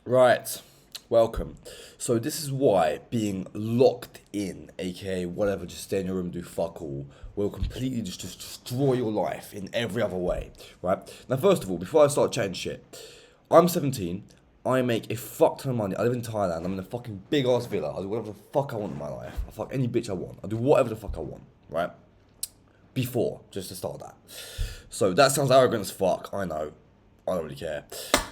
Right, welcome. So this is why being locked in, aka whatever, just stay in your room, do fuck all, will completely just destroy your life in every other way. Right? Now, first of all, before I start chatting shit, I'm 17. I make a fuck ton of money. I live in Thailand. I'm in a fucking big ass villa. I do whatever the fuck I want in my life. I fuck any bitch I want. I do whatever the fuck I want. Right? Before, just to start that. So that sounds arrogant as fuck. I know. I don't really care.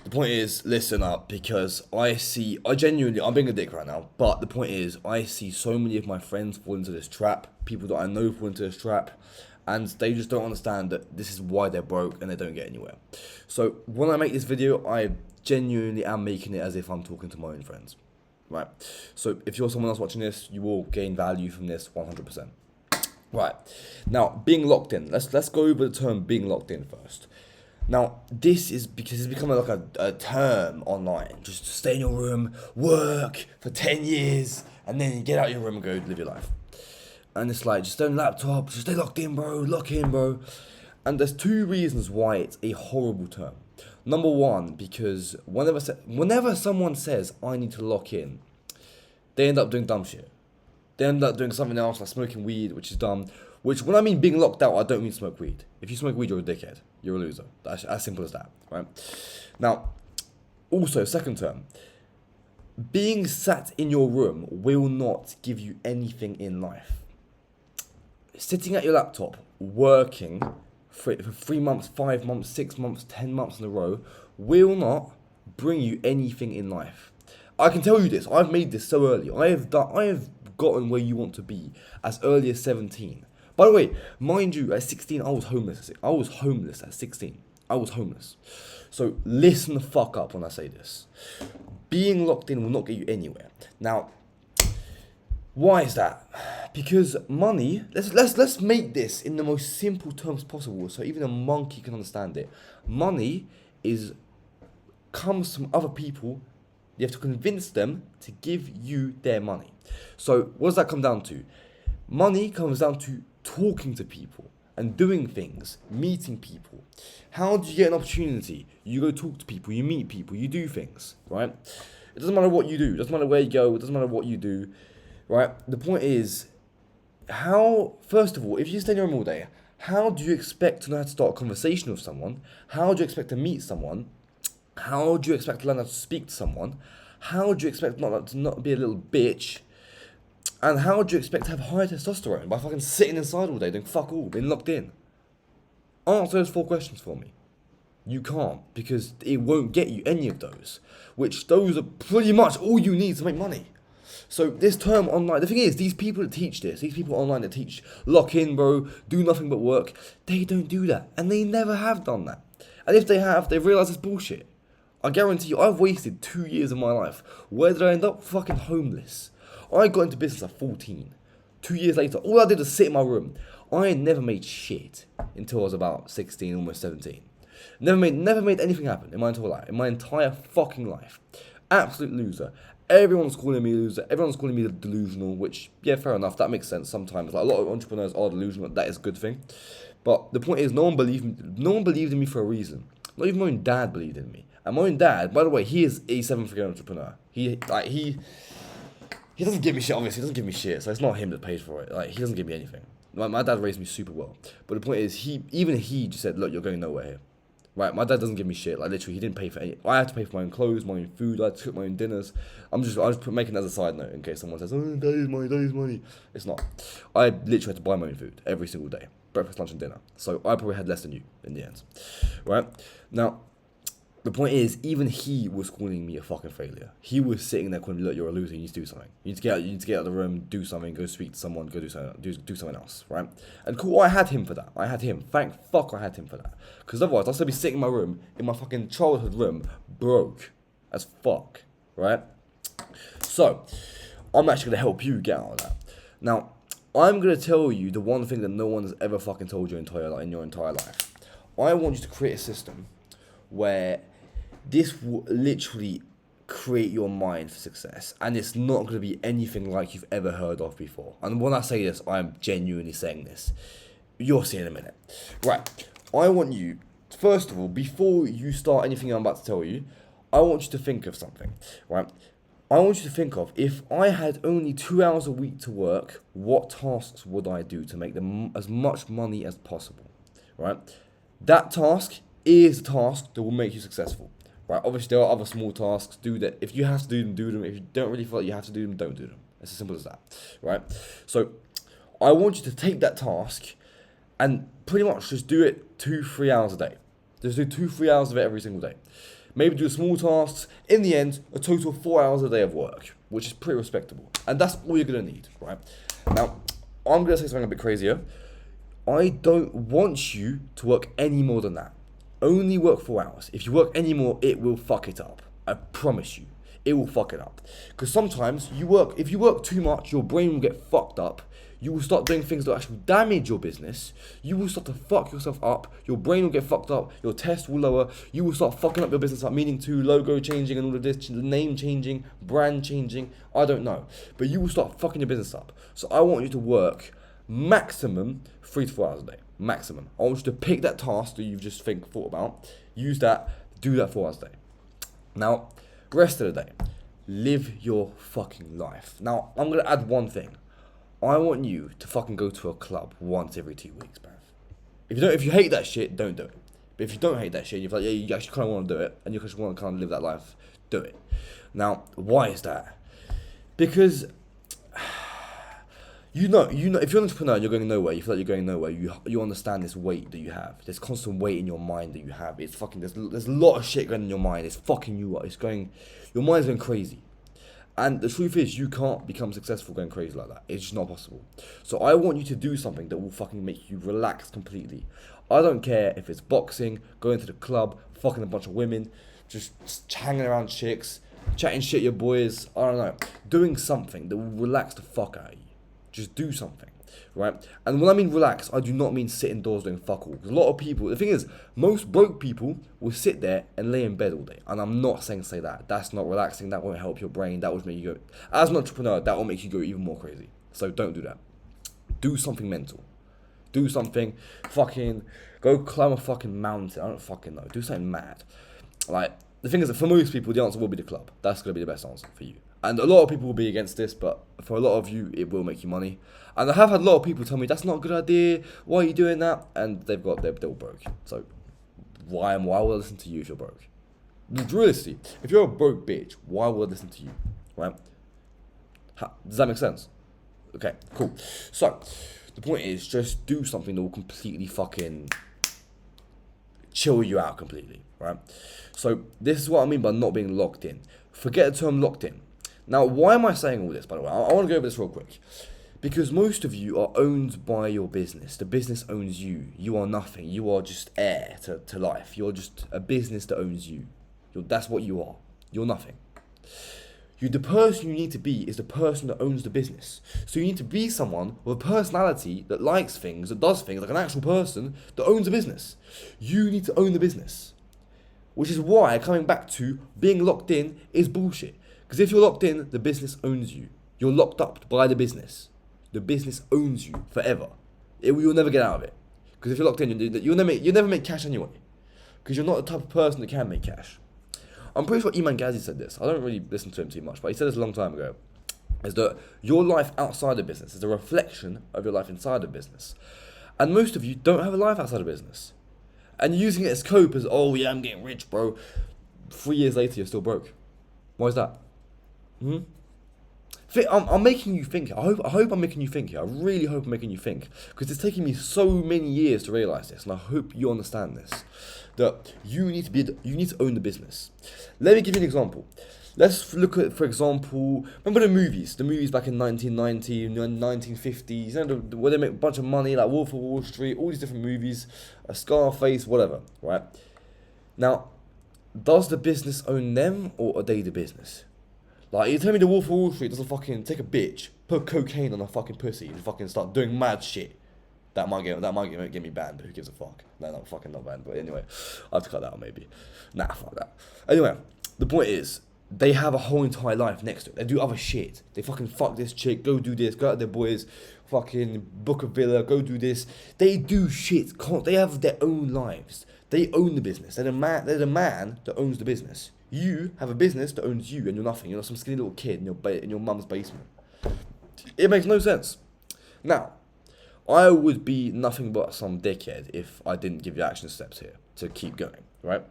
The point is, listen up, because I'm being a dick right now, but the point is, I see so many of my friends fall into this trap, people that I know fall into this trap, and they just don't understand that this is why they're broke and they don't get anywhere. So when I make this video, I genuinely am making it as if I'm talking to my own friends, right? So if you're someone else watching this, you will gain value from this 100%. Right, now being locked in. Let's go over the term being locked in first. Now, this is because it's become like a term online. Just stay in your room, work for 10 years, and then you get out of your room and go live your life. And it's like, just stay on the laptop, just stay locked in, bro, lock in, bro. And there's two reasons why it's a horrible term. Number one, because whenever someone says, I need to lock in, they end up doing dumb shit. They end up doing something else like smoking weed, which is dumb. Which, when I mean being locked out, I don't mean smoke weed. If you smoke weed, you're a dickhead. You're a loser. That's as simple as that, right? Now, also, second term, being sat in your room will not give you anything in life. Sitting at your laptop, working for 3 months, 5 months, 6 months, 10 months in a row will not bring you anything in life. I can tell you this. I've made this so early. I have gotten where you want to be as early as 17. By the way, mind you, at 16, I was homeless. I was homeless at 16. I was homeless. So listen the fuck up when I say this. Being locked in will not get you anywhere. Now, why is that? Because money. Let's make this in the most simple terms possible, so even a monkey can understand it. Money comes from other people. You have to convince them to give you their money. So what does that come down to? Money comes down to talking to people and doing things, meeting people. How do you get an opportunity? You go talk to people, you meet people, you do things, right? It doesn't matter what you do, it doesn't matter where you go, it doesn't matter what you do, right? The point is, first of all, if you stay in your room all day, how do you expect to know how to start a conversation with someone? How do you expect to meet someone? How do you expect to learn how to speak to someone? How do you expect to not be a little bitch? And how do you expect to have high testosterone by fucking sitting inside all day doing fuck all, being locked in? Answer those 4 questions for me. You can't, because it won't get you any of those. Which those are pretty much all you need to make money. So this term online, the thing is, these people that teach this, these people online that teach lock in, bro, do nothing but work, they don't do that. And they never have done that. And if they have, they've realised it's bullshit. I guarantee you, I've wasted 2 years of my life. Where did I end up? Fucking homeless. I got into business at 14. 2 years later, all I did was sit in my room. I never made shit until I was about 16, almost 17. Never made anything happen in my entire life. In my entire fucking life. Absolute loser. Everyone's calling me a loser. Everyone's calling me delusional, which, yeah, fair enough. That makes sense sometimes. Like, a lot of entrepreneurs are delusional. That is a good thing. But the point is, no one believed in me for a reason. Not even my own dad believed in me. And my own dad, by the way, he is a 7-figure entrepreneur. He doesn't give me shit, obviously. He doesn't give me shit, so it's not him that pays for it. Like, he doesn't give me anything. My dad raised me super well. But the point is, he just said, look, you're going nowhere here. Right, my dad doesn't give me shit. Like, literally, he didn't pay for any. I had to pay for my own clothes, my own food. I had to cook my own dinners. I was making that as a side note in case someone says, oh, daddy's money. It's not. I literally had to buy my own food every single day. Breakfast, lunch, and dinner. So I probably had less than you in the end. Right? Now, the point is, even he was calling me a fucking failure. He was sitting there calling me, look, you're a loser, you need to do something. You need to get out of the room, do something, go speak to someone, go do something else, right? And cool, I had him for that. I had him. Thank fuck I had him for that. Because otherwise, I'd still be sitting in my room, in my fucking childhood room, broke as fuck, right? So, I'm actually going to help you get out of that. Now, I'm going to tell you the one thing that no one has ever fucking told you in your entire life. I want you to create a system where this will literally create your mind for success, and it's not going to be anything like you've ever heard of before. And when I say this, I'm genuinely saying this. You'll see in a minute. Right, I want you, first of all, before you start anything I'm about to tell you, I want you to think of something, right? I want you to think of, if I had only 2 hours a week to work, what tasks would I do to make them as much money as possible, right? That task is the task that will make you successful, right? Obviously, there are other small tasks. Do that. If you have to do them, do them. If you don't really feel like you have to do them, don't do them. It's as simple as that, right? So, I want you to take that task and pretty much just do it 2-3 hours a day. Just do 2-3 hours of it every single day. Maybe do small tasks. In the end, a total of 4 hours a day of work, which is pretty respectable. And that's all you're going to need, right? Now, I'm going to say something a bit crazier. I don't want you to work any more than that. Only work 4 hours. If you work any more, it will fuck it up. I promise you. It will fuck it up. Because sometimes if you work too much, your brain will get fucked up. You will start doing things that actually damage your business. You will start to fuck yourself up. Your brain will get fucked up. Your test will lower. You will start fucking up your business up, meaning to logo changing and all of this, name changing, brand changing. I don't know. But you will start fucking your business up. So I want you to work maximum 3 to 4 hours a day. Maximum. I want you to pick that task that you've just thought about. Use that. Do that 4 hours a day. Now, rest of the day. Live your fucking life. Now, I'm going to add one thing. I want you to fucking go to a club once every 2 weeks, bruv. If you hate that shit, don't do it. But if you don't hate that shit, you're like, yeah, you actually kind of want to do it, and you just want to kind of live that life, do it. Now, why is that? Because you know, if you're an entrepreneur and you're going nowhere, you feel like you're going nowhere. You understand this weight that you have. There's constant weight in your mind that you have. It's fucking there's a lot of shit going in your mind. It's fucking you up. Your mind's going crazy. And the truth is, you can't become successful going crazy like that. It's just not possible. So I want you to do something that will fucking make you relax completely. I don't care if it's boxing, going to the club, fucking a bunch of women, just hanging around chicks, chatting shit your boys, I don't know. Doing something that will relax the fuck out of you. Just do something, right? And when I mean relax, I do not mean sit indoors doing fuck all. Because a lot of people, the thing is, most broke people will sit there and lay in bed all day. And I'm not saying say that. That's not relaxing. That won't help your brain. That will make you go, as an entrepreneur, that will make you go even more crazy. So don't do that. Do something mental. Do something fucking, go climb a fucking mountain. I don't fucking know. Do something mad. Like, the thing is that for most people, the answer will be the club. That's going to be the best answer for you. And a lot of people will be against this, but for a lot of you, it will make you money. And I have had a lot of people tell me, that's not a good idea, why are you doing that? And they're all broke. So why would I listen to you if you're broke? Realistically, if you're a broke bitch, why would I listen to you, right? Does that make sense? Okay, cool. So, the point is, just do something that will completely fucking chill you out completely, right? So, this is what I mean by not being locked in. Forget the term locked in. Now, why am I saying all this, by the way? I want to go over this real quick. Because most of you are owned by your business. The business owns you. You are nothing. You are just heir to life. You're just a business that owns you. That's what you are. You're nothing. The person you need to be is the person that owns the business. So you need to be someone with a personality that likes things, that does things, like an actual person that owns a business. You need to own the business. Which is why, coming back to being locked in is bullshit. Because if you're locked in, the business owns you. You're locked up by the business. The business owns you forever. You'll never get out of it. Because if you're locked in, you'll never make cash anyway. Because you're not the type of person that can make cash. I'm pretty sure Iman Ghazi said this. I don't really listen to him too much, but he said this a long time ago. Is that your life outside of business is a reflection of your life inside of business. And most of you don't have a life outside of business. And you're using it as cope as, oh yeah, I'm getting rich, bro. 3 years later, you're still broke. Why is that? I'm making you think. I hope I'm making you think here. I really hope I'm making you think. Because it's taken me so many years to realise this. And I hope you understand this. That you need to own the business. Let me give you an example. Let's look at, for example, remember the movies back in 1990, 1950s, you know, where they make a bunch of money, like Wolf of Wall Street, all these different movies, Scarface, whatever, right? Now, does the business own them, or are they the business? Like, you tell me the Wolf of Wall Street doesn't fucking take a bitch, put cocaine on a fucking pussy, and fucking start doing mad shit. That might get me banned, but who gives a fuck? No, not banned, but anyway, I'll have to cut that out maybe. Nah, fuck that. Anyway, the point is, they have a whole entire life next to it. They do other shit. They fucking fuck this chick, go do this, go out with their boys, fucking book a villa, go do this. They do shit. They have their own lives. They own the business. They're the man that owns the business. You have a business that owns you and you're nothing. You're not some skinny little kid in your mum's basement. It makes no sense. Now, I would be nothing but some dickhead if I didn't give you action steps here to keep going, right?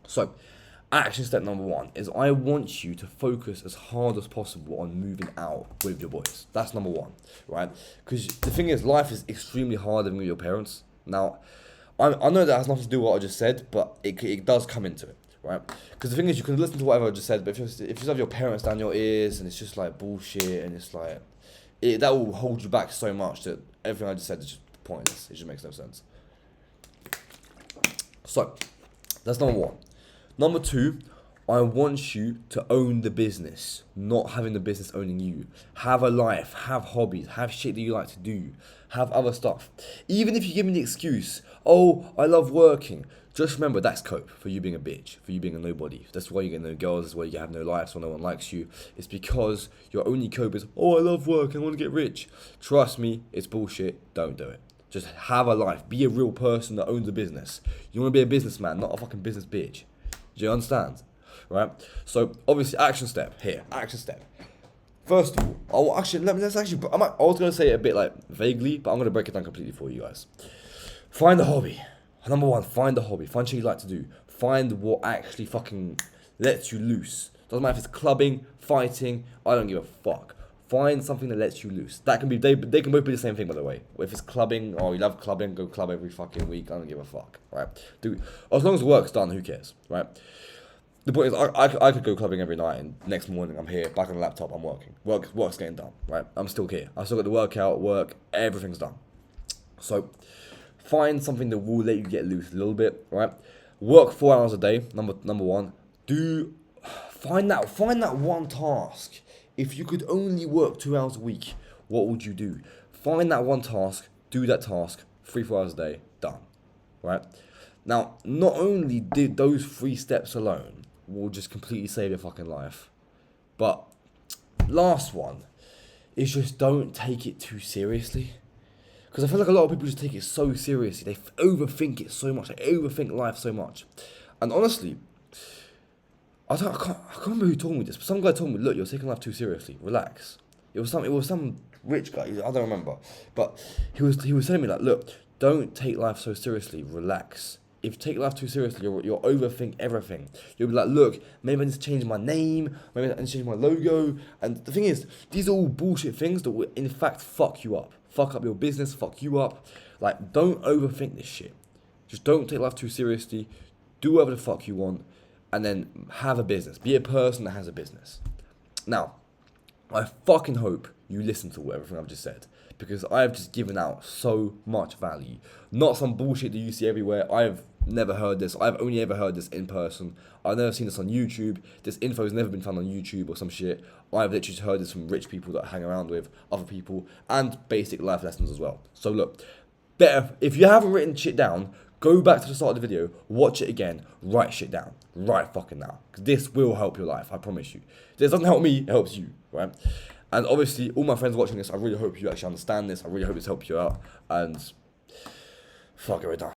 So, action step number 1 is I want you to focus as hard as possible on moving out with your boys. That's number 1, right? Because the thing is, life is extremely hard living with your parents. Now, I know that has nothing to do with what I just said, but it does come into it, right? Because the thing is, you can listen to whatever I just said, but if you just have your parents down your ears and it's just like bullshit and it's like, that will hold you back so much that everything I just said is just pointless. It just makes no sense. So, that's number 1. Number 2, I want you to own the business, not having the business owning you. Have a life, have hobbies, have shit that you like to do, have other stuff. Even if you give me the excuse, oh, I love working, just remember that's cope for you being a bitch, for you being a nobody. That's why you get no girls, that's why you have no life, so no one likes you. It's because your only cope is, oh, I love work, I want to get rich. Trust me, it's bullshit, don't do it. Just have a life, be a real person that owns a business. You want to be a businessman, not a fucking business bitch. Do you understand? Right? So, obviously, action step here. Action step. First of all, I was going to say it a bit like vaguely, but I'm going to break it down completely for you guys. Find a hobby. Number 1, find a hobby. Find shit you like to do. Find what actually fucking lets you loose. Doesn't matter if it's clubbing, fighting, I don't give a fuck. Find something that lets you loose. That can be, they can both be the same thing, by the way. If it's clubbing, oh, you love clubbing, go club every fucking week, I don't give a fuck, right? As long as the work's done, who cares, right? The point is, I could go clubbing every night, and next morning I'm here, back on the laptop, I'm working. Work's getting done, right? I'm still here. I still got the workout, work, everything's done. So, find something that will let you get loose a little bit, right? Work 4 hours a day, number 1. Find that one task. If you could only work 2 hours a week, what would you do? Find that one task, do that task, 3-4 hours a day, done, right? Now, not only did those 3 steps alone will just completely save your fucking life, but last one is just don't take it too seriously. Because I feel like a lot of people just take it so seriously. They overthink it so much. They overthink life so much. And honestly, I can't remember who told me this, but some guy told me, look, you're taking life too seriously. Relax. It was some rich guy. I don't remember, but he was telling me like, look, don't take life so seriously. Relax. If you take life too seriously, you'll overthink everything. You'll be like, look, maybe I need to change my name. Maybe I need to change my logo. And the thing is, these are all bullshit things that will in fact fuck you up. Fuck up your business. Fuck you up. Like, don't overthink this shit. Just don't take life too seriously. Do whatever the fuck you want. And then have a business. Be a person that has a business. Now, I fucking hope you listen to everything I've just said. Because I've just given out so much value. Not some bullshit that you see everywhere. I've never heard this. I've only ever heard this in person. I've never seen this on YouTube. This info has never been found on YouTube or some shit. I've literally just heard this from rich people that I hang around with, other people, and basic life lessons as well. So look, better, if you haven't written shit down, go back to the start of the video, watch it again, write shit down, right fucking now. Because this will help your life, I promise you. This doesn't help me, it helps you, right? And obviously, all my friends watching this, I really hope you actually understand this. I really hope this helps you out. And fuck it, we're done.